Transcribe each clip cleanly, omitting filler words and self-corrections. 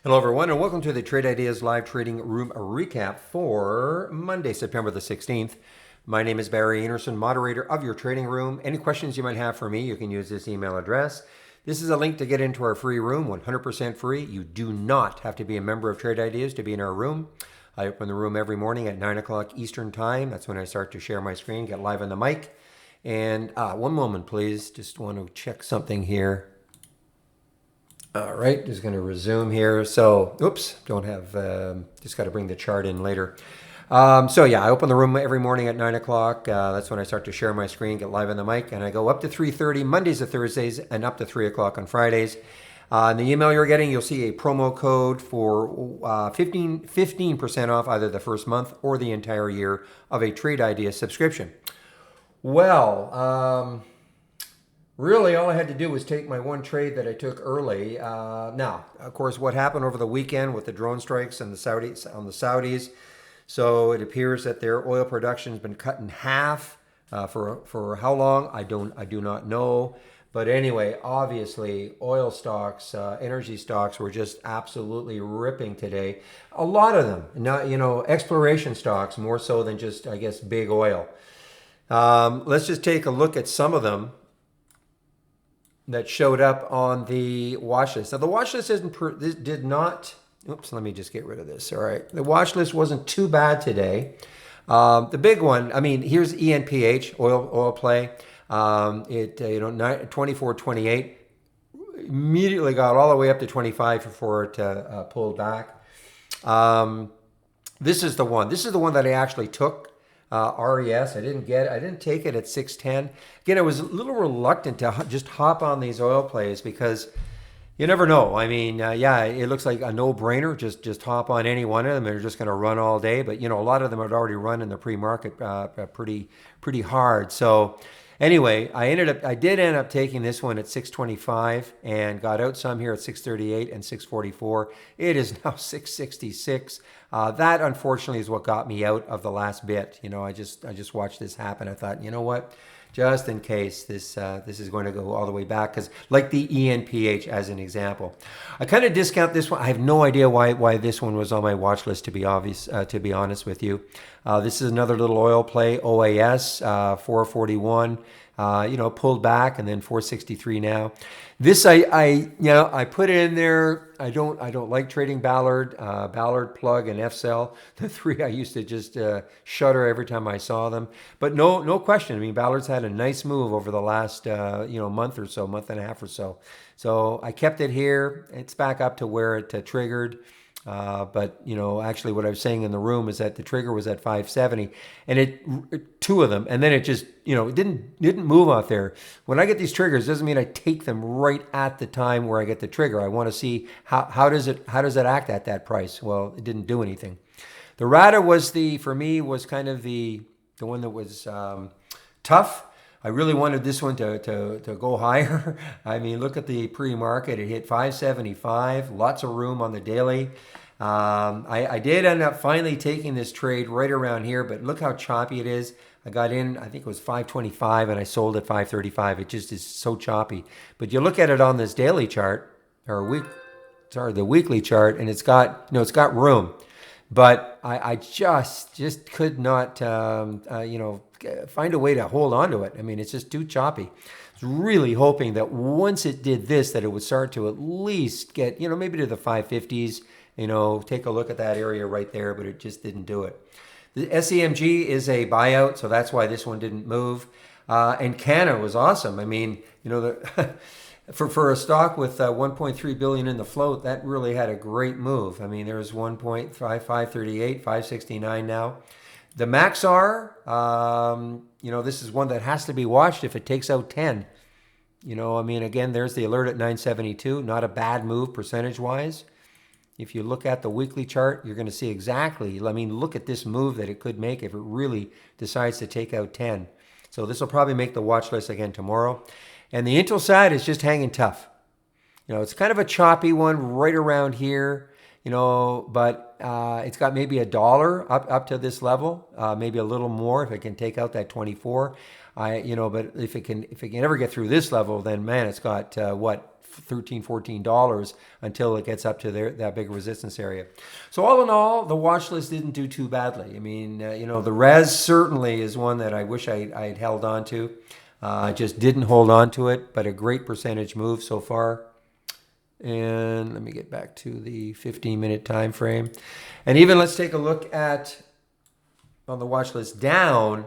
Hello, everyone, and welcome to the Trade Ideas Live Trading Room recap for Monday, September the 16th. My name is Barry Anderson, moderator of your trading room. Any questions you might have for me, you can use this email address. This is a link to get into our free room, 100% free. You do not have to be a member of Trade Ideas to be in our room. I open the room every morning at 9 o'clock Eastern Time. That's when I start to share my screen, get live on the mic. And one moment, please. Just want to check something here. All right, just going to resume here. So, oops, don't have, just got to bring the chart in later. I open the room every morning at 9 o'clock. That's when I start to share my screen, get live on the mic, and I go up to 3:30 Mondays to Thursdays and up to 3 o'clock on Fridays. In the email you're getting, you'll see a promo code for 15% off either the first month or the entire year of a Trade Idea subscription. Well, really, all I had to do was take my one trade that I took early. Now, of course, what happened over the weekend with the drone strikes and the Saudis? So it appears that their oil production has been cut in half. For how long? I do not know. But anyway, obviously, oil stocks, energy stocks were just absolutely ripping today. A lot of them, exploration stocks more so than just, I guess, big oil. Let's just take a look at some of them that showed up on the watch list. Now, the watch list did not, oops, let me just get rid of this. All right. The watch list wasn't too bad today. The big one, here's ENPH, oil play. 24.28, immediately got all the way up to 25 before it pulled back. This is the one. This is the one that I actually took. RES. I didn't take it at 610. Again, I was a little reluctant to just hop on these oil plays because you never know. It looks like a no-brainer. Just hop on any one of them. They're just going to run all day. But, a lot of them had already run in the pre-market pretty hard. So anyway, I did end up taking this one at 625 and got out some here at 638 and 644. It is now 666. That unfortunately is what got me out of the last bit. I just watched this happen. I thought, you know what? Just in case this is going to go all the way back, because like the ENPH as an example, I kind of discount this one. I have no idea why this one was on my watch list. To be honest with you, this is another little oil play. OAS 441. Pulled back and then 463 now. This I put it in there. I don't like trading Ballard, Plug, and FCell. The three I used to just shudder every time I saw them. But no question. Ballard's had a nice move over the last month or so, month and a half or so. So I kept it here. It's back up to where it triggered. But actually what I was saying in the room is that the trigger was at 570 and two of them, and then it just, it didn't move out there. When I get these triggers, doesn't mean I take them right at the time where I get the trigger. I want to see how does it act at that price. Well, it didn't do anything. The RADA was kind of the one that was tough. I really wanted this one to go higher. Look at the pre-market. It hit 575, lots of room on the daily. I did end up finally taking this trade right around here, but look how choppy it is. I got in, I think it was 525, and I sold at 535. It just is so choppy. But you look at it on this daily chart, the weekly chart, and it's got room. But I just could not, find a way to hold on to it. It's just too choppy. I was really hoping that once it did this, that it would start to at least get, maybe to the 550s, take a look at that area right there, but it just didn't do it. The SEMG is a buyout, so that's why this one didn't move. And Canna was awesome. For a stock with 1.3 billion in the float, that really had a great move. There's 538, 569 now. The Maxar, this is one that has to be watched if it takes out 10. Again, there's the alert at 972. Not a bad move percentage-wise. If you look at the weekly chart, you're going to see exactly, look at this move that it could make if it really decides to take out 10. So this will probably make the watch list again tomorrow. And the Intelsat is just hanging tough. It's kind of a choppy one right around here, but it's got maybe $1 up to this level, maybe a little more if it can take out that 24. But if it can ever get through this level, then man, it's got $13, $14 until it gets up to that big resistance area. So all in all, the watch list didn't do too badly. I mean, the res certainly is one that I wish I had held on to. I just didn't hold on to it, but a great percentage move so far. And let me get back to the 15-minute time frame. And even let's take a look at on the watch list down.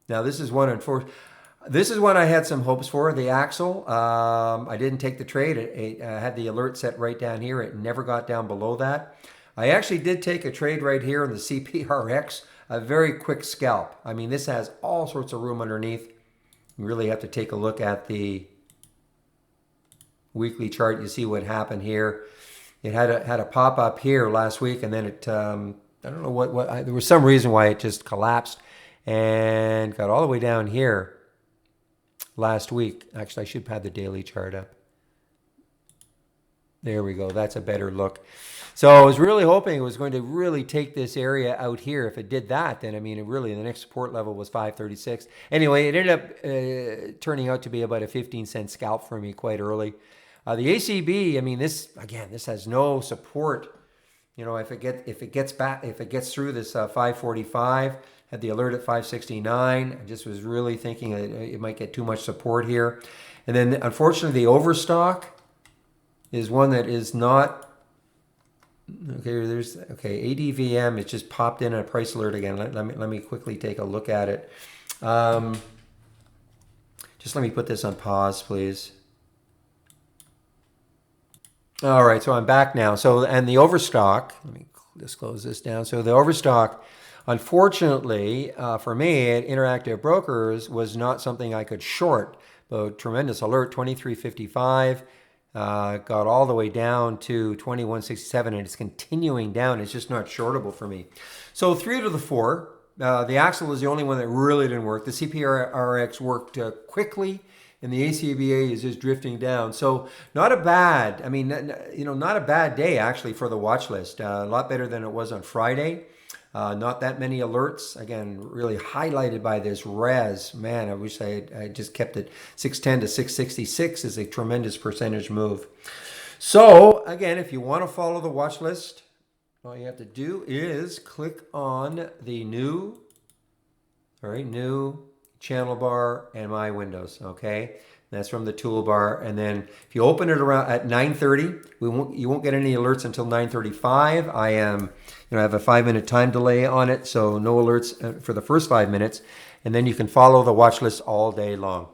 Now this is one I had some hopes for, the Axel. I didn't take the trade. I had the alert set right down here. It never got down below that. I actually did take a trade right here in the CPRX, a very quick scalp. I mean, this has all sorts of room underneath. You really have to take a look at the weekly chart. You see what happened here. It had a pop up here last week, and then it I don't know there was some reason why it just collapsed and got all the way down here last week. Actually, I should have had the daily chart up. There we go. That's a better look. So I was really hoping it was going to really take this area out here. If it did that, then I mean, it really, the next support level was 536. Anyway, it ended up turning out to be about a 15-cent scalp for me quite early. The ACB, I mean, this has no support. If it gets through this 545, had the alert at 569. I just was really thinking it might get too much support here. And then unfortunately the overstock is one that is not okay. ADVM, it just popped in a price alert again. Let me quickly take a look at it. Just let me put this on pause, please. All right, so I'm back now. And the overstock, let me just close this down. So the overstock, unfortunately, for me at Interactive Brokers was not something I could short. But tremendous alert, 23.55, got all the way down to 21.67, and it's continuing down. It's just not shortable for me. So 3 to the 4. The Axel is the only one that really didn't work. The CPRX worked quickly, and the ACBA is just drifting down. So not a bad day actually for the watch list. A lot better than it was on Friday. Not that many alerts. Again, really highlighted by this res. Man, I wish I just kept it 610 to 666 is a tremendous percentage move. So again, if you want to follow the watch list, all you have to do is click on the new channel bar and my windows. Okay, that's from the toolbar. And then if you open it around at 9:30, you won't get any alerts until 9:35. I have a 5-minute time delay on it, so no alerts for the first 5 minutes, and then you can follow the watch list all day long.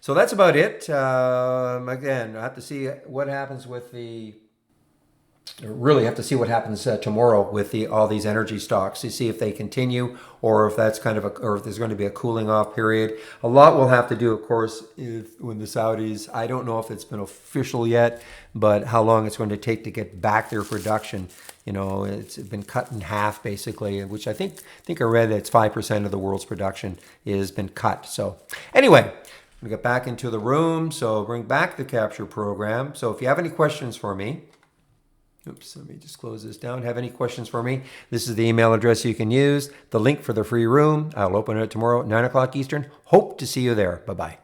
So that's about it. Again, I have to see what happens with tomorrow with all these energy stocks to see if they continue or if that's or if there's going to be a cooling off period. A lot will have to do, of course, when the Saudis, I don't know if it's been official yet, but how long it's going to take to get back their production. It's been cut in half basically, which I think I read that it's 5% of the world's production has been cut. So anyway, I'm going to get back into the room. So bring back the capture program. So if you have any questions for me, let me just close this down. Have any questions for me? This is the email address you can use. The link for the free room. I'll open it tomorrow at 9 o'clock Eastern. Hope to see you there. Bye-bye.